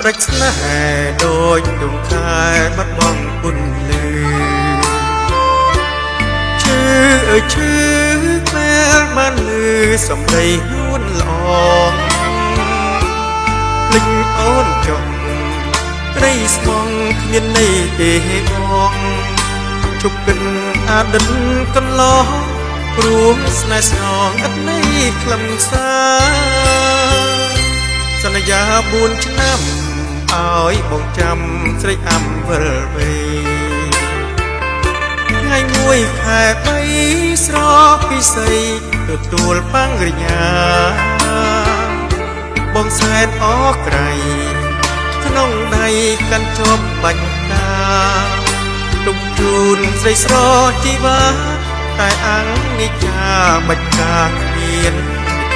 រេចស្នេហ៍ដូចដងខែបាត់បង់ពុនលឺឈឺអើយឈឺពេលបានលឺសំដីនួនល្អភ្លេចអូនចង់ក្តីស្មងគ្មានន័យទេបងជប់គិនអតីតកន្លងព្រោះស្នេហ៍ស្នងឥតន័យខ្លឹមសារសន្យា4ឆ្នាំឲ្យបងចាំស្រេចអំវិលវេថ្ងៃមួយខែ3ស្រពិសីទទួលបង្រិយាបងសែនអក្រៃក្នុងដៃកាន់ជាប់បាញ់កាទុំជូនស្រីស្រជីវ៉ាតែអង្គនិចាបាច់កាគ្មាន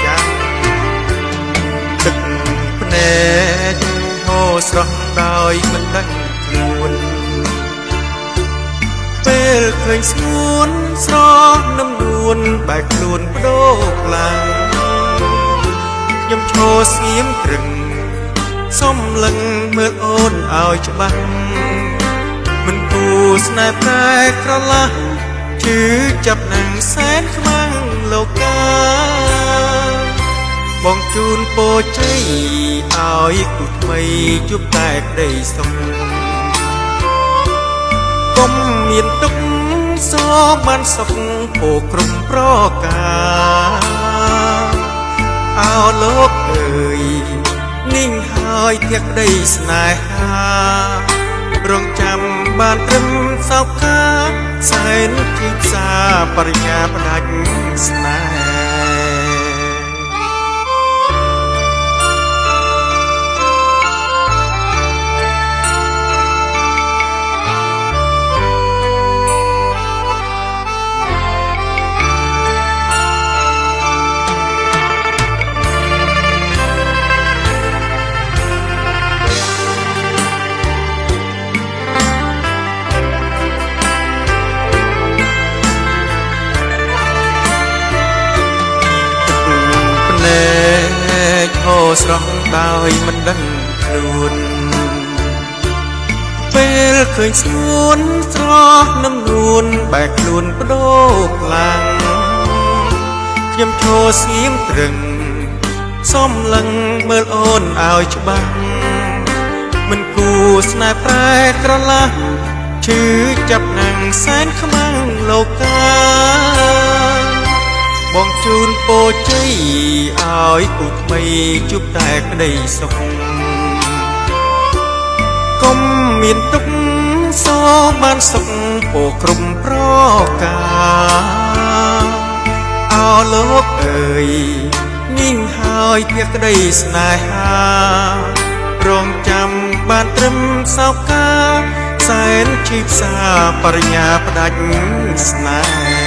ចាំទឹកភ្នែកហូរស្រស់ដោយមិនដឹងខ្លួនពេលឃើញស្ងួនស្រស់នឹងនួនបែកខ្លួនបដូរខ្លាំងខ្ញុំឈរស្ងៀមត្រឹងសំលឹងមើលអូនឲ្យច្បាស់មិនគួរស្នេហ៍តែក្រឡាស់ឈឺចាប់នឹងសែនខ្មាំងលោកកាបងជូនពរជ័យឲ្យគូថ្មីជួបតែក្តីសុខកុំមានទុក្ខសោកបានសុខពោក្រុមប្រការអោលោកអើយนิ่งហើយធាក់ក្តីស្នេហារងចាំបានត្រឹមសោកកាសែនទីផ្សារបរិញ្ញាផ្ដាច់ស្នេហ៍ស្រស់ដោយមិនដឹងខ្លួនពេលឃើញស្ងួនស្រស់នឹងនួនបែកខ្លួនបដូរខ្លាំងខ្ញុំឈរស្ងៀមត្រឹងសំលឹងមើលអូនឲ្យច្បាស់មិនគួរស្នេហ៍ប្រែក្រឡាស់ឈឺចាប់នឹងសែនខ្មាំងលោកកាបងជូនពរជ័យឲ្យគូថ្មីជួបតែក្តីសុខកុំមានទុក្ខសោកបានសុខពោក្រុមប្រការអោលោកអើយนิ่งហើយធាក់ក្តីស្នេហារងចាំបានត្រឹមសោកកាសែនជីផ្សាបរិញ្ញាផ្ដាច់ស្នេហ៍